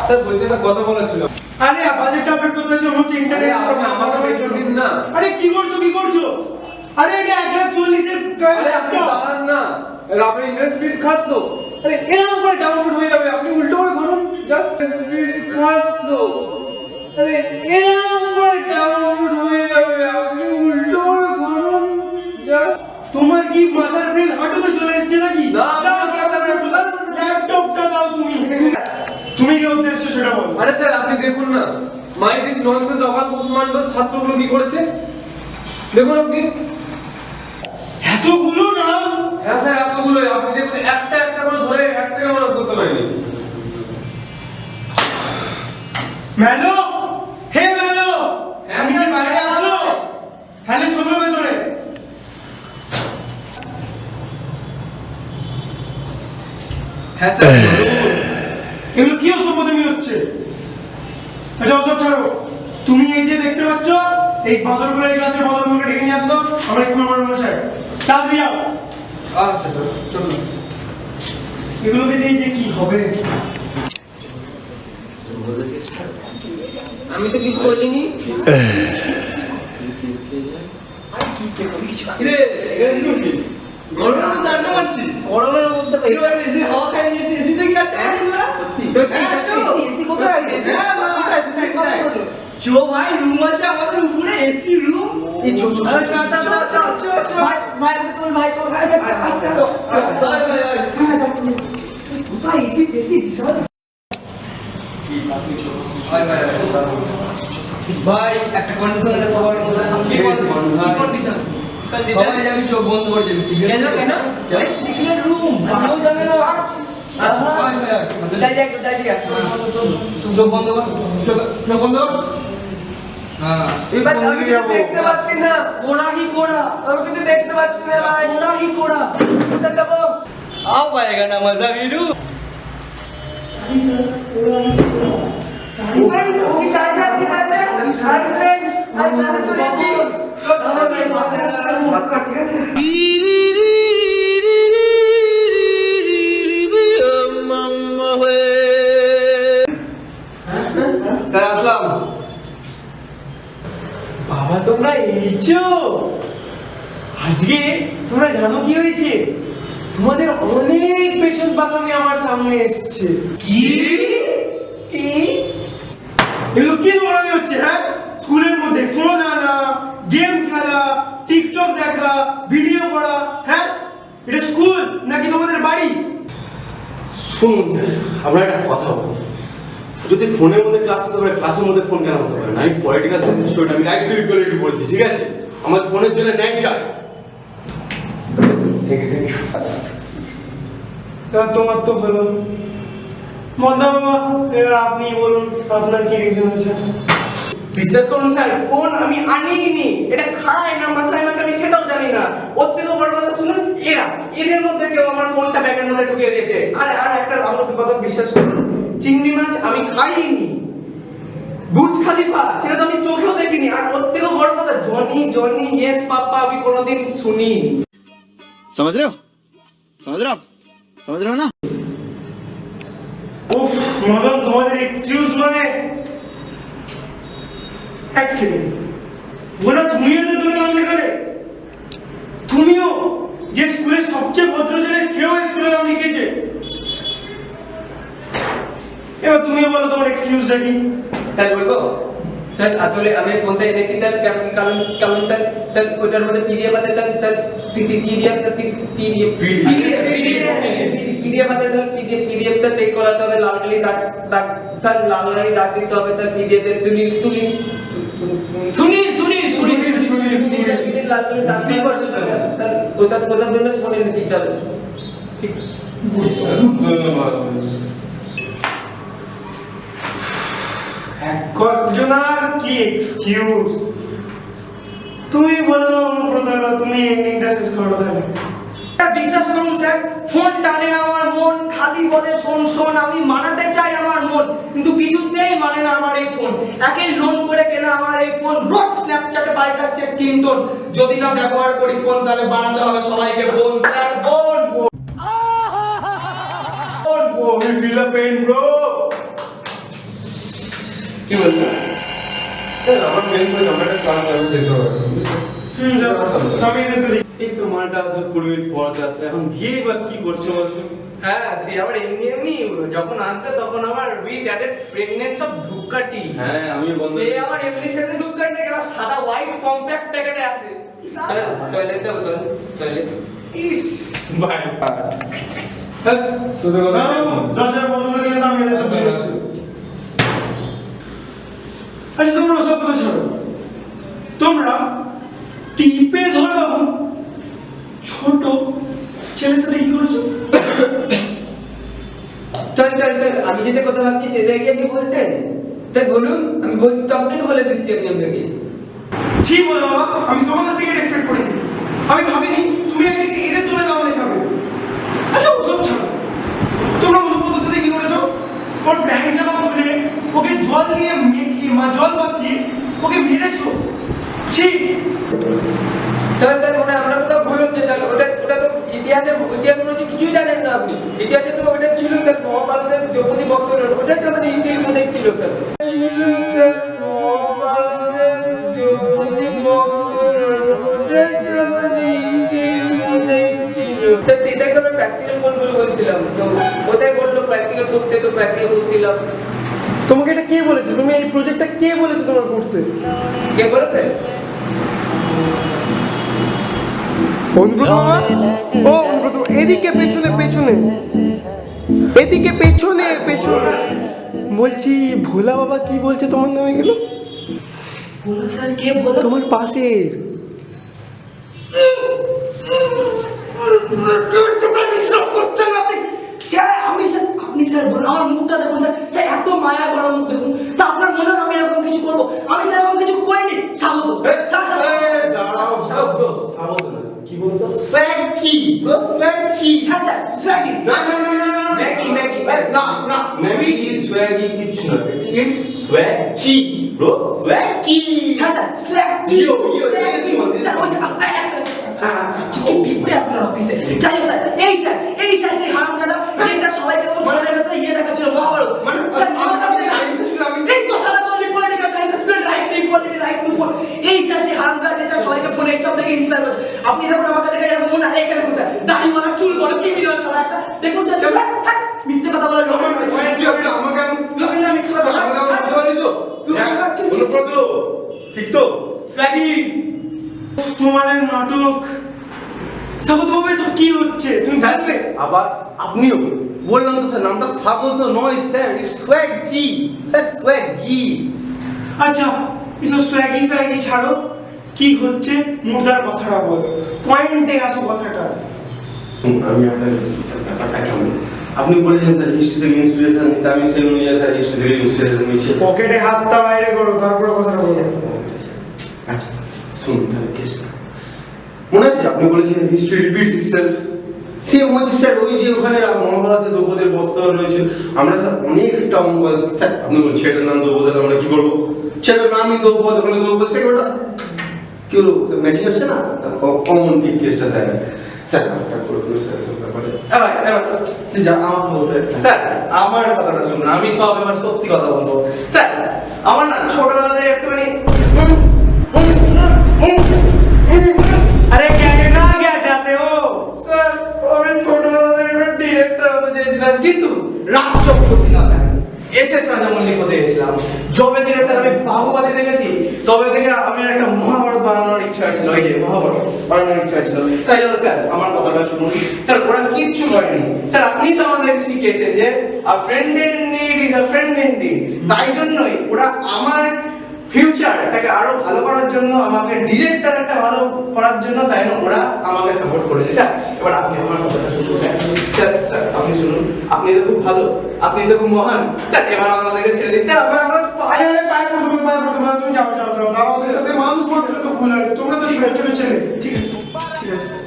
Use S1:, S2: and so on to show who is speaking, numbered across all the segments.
S1: Sir বলছেন না কথা বলার ছিল।
S2: আরে বাজেট আপডেট করতে হচ্ছে হচ্ছে ইন্টারনেট
S1: আমাকে দিন না।
S2: আরে কি করছো আরে এটা 1,40,000 এর
S1: আরে আপনি দাঁড়ান না, আপনি ইন্টারনেট স্পিড খারাপ তো, আরে এরকম করে ডাউনলোড হয়ে যাবে, আপনি উল্টো করে ধরুন, জাস্ট স্পিড খারাপ তো, আরে এরকম করে ডাউনলোড হয়ে যাবে, আপনি উল্টো করে ধরুন, জাস্ট।
S2: তোমার কি মাথার ব্রেন হাঁটুতে চলে এসেছে নাকি?
S1: না,
S2: ল্যাপটপটা দাও তুমি কি উদ্দেশ্য সেটা বলো।
S1: আরে স্যার আপনি দেখুন না, মাই দিস ননসেন্স অকাল কুসমান্ড ছাত্রগুলো কি করেছে দেখুন আপনি।
S2: এতগুলো নাম?
S1: হ্যাঁ স্যার এতগুলো, আপনি দেখুন একটা একটা করে ধরে এক থেকে মানুষ করতে পারেনি।
S2: ম্যালো, হে ম্যালো, তুমি কি বাইরে আছো? হ্যালো, শোনো ভেতরে।
S3: হ্যাঁ স্যার।
S2: এগুলো কি অসভ্যতামি হচ্ছে? আচ্ছা ওসব ছাড়ো, তুমি এই যে দেখতে পাচ্ছ এই বাদরগুলো, এই ক্লাসের বাদরগুলোকে ডেকে নিয়ে আসতো, আমরা একটু আমার রুমে চাই, তাড়াতাড়ি যাও।
S3: আচ্ছা স্যার চলুন।
S2: এগুলোকে দিয়ে যে কি হবে?
S3: আমি তো কিছু বলিনি। গরমের মধ্যে এসি হাওয়া খাই নিয়েছি, এসি থেকে কাটতে পারি না। এসি কোথায় আছে? চো ভাই, রুম আছে আমাদের উপরে, এসি রুম। এই চো চো ভাই তোর ভাই কোথায় এসি বিশাল ভাই। একটা কন্ডিশন আছে সবার মধ্যে। কি কন্ডিশন? সবাই যাবি চোখ বন্ধ করে যাবি। কেন ভাই সিগন্যাল রুম কেউ যাবে না। আচ্ছা যাই চোখ বন্ধ কর, চোখ বন্ধ কর। হ্যাঁ এবার আমি কিছু দেখতে পাচ্ছি না। কোড়া আমি কিছু দেখতে পাচ্ছি না ভাই। কোড়া কোথা যাবো? आओ पाएगा ना मजा वीरू। ভাই কি কাটা আমি শুনেছি ঠিক আছে। স্যার আসলাম।
S2: বাবা তোমরা এইছো? আজকে তোমরা জানো কি হয়েছে? তোমাদের অনেক পেছন পাকামি আমার সামনে এসেছে।
S3: কি
S2: এগুলো কি নোংরামি হচ্ছে? হ্যাঁ, স্কুলের মধ্যে ফোন আনা, গেম খেলা, টিকটক দেখা, ভিডিও করা, হ্যাঁ এটা স্কুল নাকি তোমাদের বাড়ি?
S4: শুনুন স্যার, আমরা একটা কথা বলি, যদি ফোনের মধ্যে ক্লাস হতে পারে, ক্লাসের মধ্যে ফোন কেন হতে পারে না? আমি পলিটিক্যাল সায়েন্স স্টুডেন্ট, আমি রাইট টু ইকুয়ালিটি বলছি, ঠিক আছে? আমার ফোনের জন্য ন্যায় চাই। Thank you.
S2: তোমার তো হলো মদা বাবা, এবার আপনি বলুন আপনার কি রিজন আছে?
S3: বিশ্বাস করুন স্যার, ফোন আমি আনিনি। এটা খায় না মাথায় না আমি সেটাও জানি না। ওর থেকে বড় কথা শুনুন, এদের মধ্যে কেউ আমার ফোনটা ব্যাগের মধ্যে ঢুকিয়ে দিয়েছে। আর একটা আমার কথা বিশ্বাস করুন, চিংড়ি মাছ আমি খাইনি। বুর্জ খালিফা সেটা তো আমি চোখেও দেখিনি। আর ওর থেকেও বড় কথা, জনি ইয়েস পাপা আমি কোনোদিন শুনিনি।
S5: समझ रहे हो ना?
S2: উফ মদন, তোমাদের এক্সকিউজ মানে এক সেকেন্ড বলো, তুমিও তো তোর নাম লেখালে? তুমিও যে স্কুলের সবচেয়ে ভদ্র ছেলে, সেও স্কুলের নাম লিখেছে। এবার তুমিও বলো তোমার এক্সকিউজটা কি?
S3: তাই বলবো তাই আসলে আমি ফোনটা এনেছি তার কারণ তার ওটার মধ্যে পিডিএফ আছে, তার পিডিএফটা চেক করাতে হবে, লাল কালি দাগ তার লাল কালি দাগ দিতে হবে, তার পিডিএফে লাল কালি দাগ দিতে হবে, তার ওটার জন্য ফোনে দিতে হবে। ঠিক
S1: ধন্যবাদ।
S2: একজনার কি এক্সকিউজ? তুমি বলে দাও অনুপ্রদাতা, তুমি এন্ডিংটা শেষ করো তাহলে।
S6: বিশ্বাস করুন স্যার, ফোন টানে আমার মন, খালি বলে শোন আমি মানাতে চাই আমার মন, কিন্তু কিছুতেই মানে না আমার এই ফোন। একে লোন করে কেনা আমার এই ফোন, রোজ স্ন্যাপচ্যাটে পাল্টাচ্ছে স্ক্রিন টোন। যদি না ব্যবহার করি ফোন তাহলে বানাতে হবে সবাইকে বোন স্যার, বোন।
S2: We feel the pain, bro.
S3: কি বলছো?
S4: স্যার আমার মেন করে আমরা একটা ক্লাস আমি যেতে হবে
S2: যাও আমি এদেরকে দেখি
S4: এই তো মালটা আসবে 20 মিনিট পর ক্লাসে এখন গিয়ে বা কি করছে বলতো
S3: হ্যাঁ সে আবার এমনি এমনি যখন আসবে তখন আবার উইথ অ্যাডেড ফ্রেগনেন্স অফ ধূপকাঠি।
S4: হ্যাঁ আমি বন্ধ
S6: সে আমার এমনি সেমনি দুঃখার থেকে আমার সাদা হোয়াইট কম্প্যাক্ট প্যাকেটে আছে
S3: টয়লেট দাও তো টয়লেট।
S6: ইস
S4: বাই
S1: হ্যাঁ শুধু কথা
S2: দরজা বন্ধ করে দিয়ে আমি এদেরকে ফিরে আসি। আচ্ছা তোমরা সব কথা শোনো, তোমরা টিপে ধরে বাবু ছোট ছেলের সাথে কি করেছো?
S3: চল আমি যেটা কথা ভাবছি এদেরকে আপনি বলতেন তাই বলুন, আমি তখনই তো বলে দিচ্ছি আমি আপনাকে।
S2: জি বলো বাবা, আমি তোমার কাছ থেকে এক্সপেক্ট করিনি। আমি ভাবিনি তুমি একটা এদের তুলে দাও লেখাবে। আচ্ছা ওসব ছাড়ো, তোমরা অনুপদের সাথে কি করেছো? ওর ব্যাংক জামা খুলে ওকে জল দিয়ে মেখে জল মাখিয়ে ওকে মেরেছো। ছি
S3: তাহলে মানে আপনার কথা ভুল হচ্ছে স্যার। ওটা তো ইতিহাস মনে হচ্ছে কিছুই জানেন না আপনি। ইতিহাসে তো ওটা ছিল তার মহাভারতের দ্রৌপদী বক্তব্য, ওটা তো আমাদের ইতিহাসের মধ্যে ছিল স্যার।
S2: তোমাকে এটা কে বলেছে? তুমি এই প্রজেক্টটা কে বলেছে তোমার করতে?
S3: কে বলবে?
S2: অনুব্রত বাবা, ও অনুব্রত, এদিকে পেছনে পেছনে, এদিকে পেছনে পেছনে। বলছি ভোলা বাবা কি বলছে তোমার নামে এগুলো?
S6: বলো স্যার কে বলো
S2: তোমার পাশের।
S6: বিশ্বাস করছেন আপনি? স্যার আপনি স্যার বলুন, আমার মুখটা দেখুন স্যার, স্যার এত মায়া ভরা মুখ দেখুন স্যার, আপনার মনে হয় আমি এরকম কিছু করবো? আমি স্যার এরকম কিছু করিনি। স্বাগত স্যার
S4: দাঁড়াও শব্দ স্বাগত না কি বলতো স্ল্যাগ কি ব্রো স্ল্যাগ কি
S6: হ্যাঁ স্যার স্যাগি
S4: না
S6: ম্যাগি
S4: না ম্যাগি সোয়াগি কিছু না ইটস সোয়াগ কি ব্রো সোয়াগ কি
S6: হ্যাঁ স্যার স্যাগি
S4: ইয়ো
S6: স্যার ওই বিপরে আপনার অফিসে যাই হোক স্যার, এই স্যার সেই হারামজাদা যে স্যার সবাইকে মনের ভেতরে ইয়ে দেখাচ্ছিল মহাভারত। এই তো সারা বলি political science student right to equality right two phone. এই স্যার সেই হারামজাদা যে স্যার সবাইকে ফোনে এইসব দেখে ইন্সপায়ার করছে। আপনি দেখুন আমাকে দেখে এরকম মনে হয় এখানে দেখুন স্যার, দাড়ি বলা চুল বলা কি মিলার সালা একটা দেখুন স্যার, মিথ্যে কথা বলে লোক
S4: আমাকে ঠিক তো
S6: স্যাগি
S2: তোমাদের নাটক স্বাগত বাবা, এসব কি হচ্ছে? তুমি জানবে?
S4: আবার আপনিও বললাম তো স্যার নামটা স্বাগত নয় স্যার ইটস সোয়াগ কি স্যার সোয়াগ কি
S2: আচ্ছা এসব সোয়াগি ফ্যাগি ছাড়ো, কি হচ্ছে মুর্দার কথাটা বলো, পয়েন্টে আসো কথাটা।
S4: আমি আপনার স্যার ব্যাপারটা কেমন আপনি বলেছেন স্যার হিস্ট্রি থেকে ইন্সপিরেশন নিতে, আমি সেই অনুযায়ী স্যার হিস্ট্রি থেকে ইন্সপিরেশন নিয়েছি।
S2: পকেটে হাতটা বাইরে করো, তারপরে কথাটা বলো।
S4: আচ্ছা স্যার শুনুন তাহলে কেসটা মনে আছে আপনি বলেছিলেন হিস্ট্রি রিপিটস ইটসেলফ, সেম হচ্ছে স্যার ওই যে ওখানে মহাভারতে দ্রৌপদীর বস্ত্র রয়েছে। আমরা স্যার অনেকটা অঙ্ক স্যার আপনি বলছেন ছেলেটার নাম দ্রৌপদী, আমরা কি করবো? ছেলেটার নামই দ্রৌপদী, ওখানে দ্রৌপদী স্যার ওটা কি হলো ম্যাচিং আসছে না, কমন ঠিক কেসটা স্যার। স্যার একটা করবো স্যার সব ব্যাপারে
S3: যা আমার বলতে স্যার, আমার কথাটা শুনুন, আমি সব এবার সত্যি কথা বলবো স্যার। আমার না ছোটবেলা থেকে একটুখানি
S2: আরে না কে চাতে হো?
S3: স্যার আমি ছোটবেলা থেকে একটা ডিরেক্টর হতে চেয়েছিলাম, কিন্তু রাজ চক্রবর্তী না স্যার, এসএস রাজামৌলি হতে গেছিলাম। যবে থেকে স্যার আমি বাহুবলী দেখেছি তবে থেকে আমি একটা মহাভারত বানানোর ইচ্ছা হয়েছিল, ওই যে মহাভারত বানানোর ইচ্ছা হয়েছিল। তাই জন্য স্যার আমার কথাটা শুনুন স্যার, ওরা কিচ্ছু করেনি স্যার। আপনি তো আমাদেরকে শিখিয়েছেন যে আ friend in need is a friend indeed. তাই জন্যই ওরা আমার ফিউচারটাকে আরো ভালো করার জন্য, আমাকে ডিরেক্টরটা ভালো করার জন্য, তাই না ওরা আমাকে সাপোর্ট করেছে স্যার। এবার আপনি আমার কথাটা শুনুন স্যার। স্যার আপনি শুনুন, আপনি তো খুব ভালো, আপনি তো খুব মহান স্যার। এবার আমাদেরকে ছেড়ে দিন স্যার, আমরা
S2: আরে পায়ে পড়ো, তুমি পায়ে পড়ো, তুমি যাও যাও যাও, আমাদের সাথে মানুষ করতে তো ভুল হয়, তোমরা তো ছোট ছোট ছেলে।
S3: ঠিক আছে ঠিক আছে স্যার।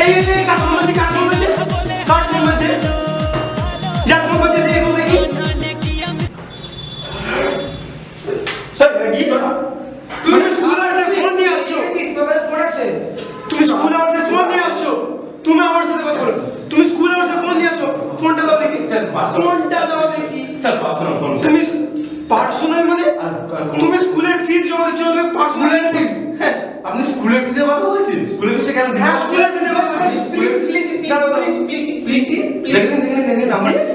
S2: এই কাঠুর মধ্যে যাত্রা মধ্যে সে এগুলো দেখি স্যার কি তোরা তুমি স্কুল আসে ফোন নিয়ে আসছো,
S3: তোমার ফোন আছে?
S2: তুমি স্কুল আসে ফোন নিয়ে আসছো, তুমি আমার সাথে কথা বলো, তুমি স্কুল আসে ফোন নিয়ে আসছো, ফোনটা দাও দেখি
S4: স্যার,
S2: ফোনটা দাও দেখি
S4: স্যার পার্সোনাল ফোন
S2: তুমি পার্সোনাল মানে তুমি স্কুলের ফিস জমা দিচ্ছ তুমি পার্সোনাল
S4: স্কুলের ফিস? হ্যাঁ, আপনি স্কুলের ফিসের কথা বলছেন? স্কুলের ফিসে কেন দিবেন?
S2: হ্যাঁ স্কুলের ফিসের কথা বলছি।
S4: দেখেন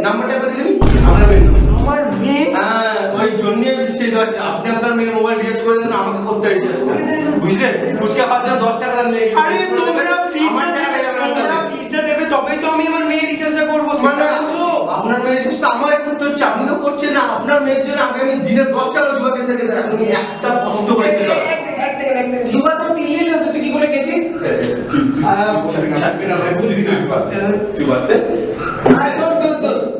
S4: নাম্বারটা একবার দিলেন আমার মেয়ের নাম্বার।
S2: আমার মেয়ে
S4: হ্যাঁ, ওই জন্যই আমি সেই দেওয়াচ্ছি। আপনি আপনার মেয়ের মোবাইল রিচার্জ করে দেন, আমাকে করতে হয় রিচার্জ করে। বুঝলেন? ফুচকা খাওয়ার জন্য 10 টাকা দেন মেয়েকে।
S2: আরে তোমরা
S4: আমার টাকা যাবে না তাহলে।
S2: ফিসটা দেবে তবেই তো আমি আমার মেয়ের রিচার্জটা করবো
S4: মানে
S2: সেটা বুঝো।
S4: আপনার মেয়ের রিচার্জ তো আমাকে করতে হচ্ছে, আপনি তো করছেন না। আপনার মেয়ের জন্য আমি দিনে 10 টাকা জোগাড় করে থেকে দেন, আপনি একটা কষ্ট করে দিতে হবে।
S6: দুবার তো 3 দিন হতো, তুই কি করে খেতি?
S4: তুই বাড়তে
S6: আর তোর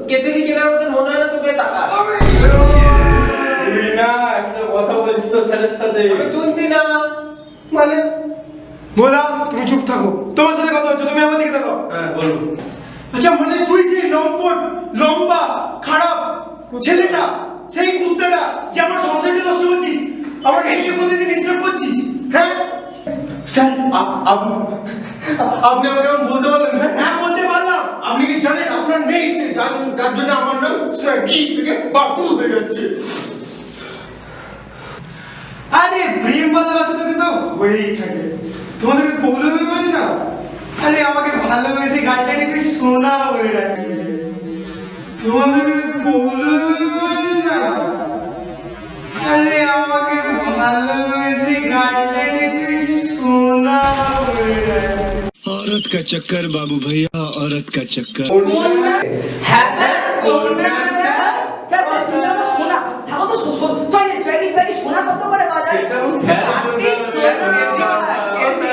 S6: কেটে দিয়ে গেলার মতন মনে হয় না তোকে টাকা
S4: তুই না একটা কথা বলছিস তো স্যারের সাথে,
S6: তুলতি না
S4: মানে
S2: বলা তুমি চুপ থাকো, তোমার সাথে কথা হচ্ছে, তুমি আমার দিকে তাকাও।
S4: হ্যাঁ বলুন।
S2: আচ্ছা মানে তুই সেই লম্পট লম্বা খারাপ ছেলেটা, সেই কুত্তাটা যে আমার সংসারটা নষ্ট করছিস, আমার মেয়েকে প্রতিদিন ডিস্টার্ব করছিস, হ্যাঁ?
S4: স্যার আপনি আমাকে এমন বলতে পারলেন স্যার?
S2: হ্যাঁ বলতে পারলাম।
S4: আপনি কি জানেন আপনার মেয়ে সে যার জন্য আমার নাম স্যার কি থেকে বাবু হয়ে যাচ্ছে?
S2: আরে প্রেম ভালোবাসাতে তো হয়েই থাকে, তোমাদের প্রবলেম হয় না? আরে আমাকে ভালোবেসে গাড়িটা একটু সোনা বলে ডাকে, তোমাদের প্রবলেম হয় না? আরে আমাকে ভালোবেসে গাড়িটা একটু সোনা বলে ডাকে।
S5: औरत का चक्कर बाबू भैया, औरत का चक्कर।
S6: হ্যাঁ স্যার কোন স্যার স্যার তুমি আমার সোনা সাগো তো সরি সোনা কত করে বাজারে?
S4: সেটা আমি স্যার
S6: কেজি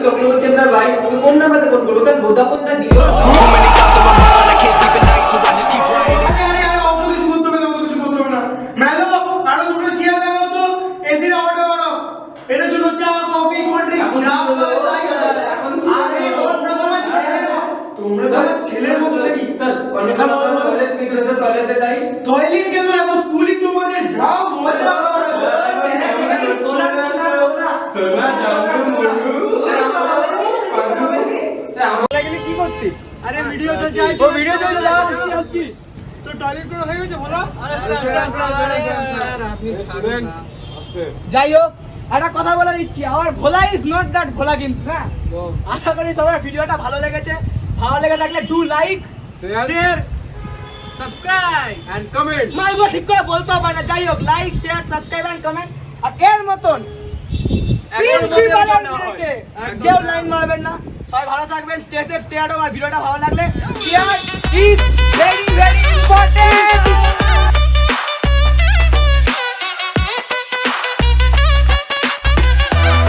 S6: চক্রবর্তী আপনার ভাই কোন নাম্বারে ফোন করবো? কারণ ভোদাফোনটা দিও।
S2: আরে অত কিছু করতে হবে না, অত কিছু করতে হবে না। মেলো আরো দুটো চেয়ার লাগাও তো, এসির অর্ডার বাড়াও। এটার জন্য চা কফি কোল্ড ড্রিঙ্ক যা হবে তাই হবে। আরে তোমরা তো আমার ছেলের মতো নাকি?
S6: টয়লেট ভিতরে তো টয়লেটে যাই।
S2: টয়লেট কেন, এখন স্কুলই তোমাদের যা মজা হবে।
S6: সোনা সোনা
S4: সোনা জামু মনু
S2: আরে ভিডিও চলছে, ও ভিডিও চলছে, যাও তো টয়লেট করে হয়ে গেছে বলো।
S7: যাই হোক, একটা কথা বলে দিচ্ছি, আমার ভোলা ইজ নট দ্যাট ভোলা কিন্তু, হ্যাঁ। আশা করি সবার ভিডিওটা ভালো লেগেছে। ভালো লেগে থাকলে do like
S2: share
S7: subscribe
S2: and comment.
S7: মালগো ঠিক করে বলতে হবে না। যাই হোক, like share subscribe and comment. আর এর মতন প্রিন্সিপালের মেয়েকে কেউ লাইন মারবেন না। সবাই ভালো থাকবেন, stay safe, stay at home. আর ভিডিওটা ভালো লাগলে share is very very important.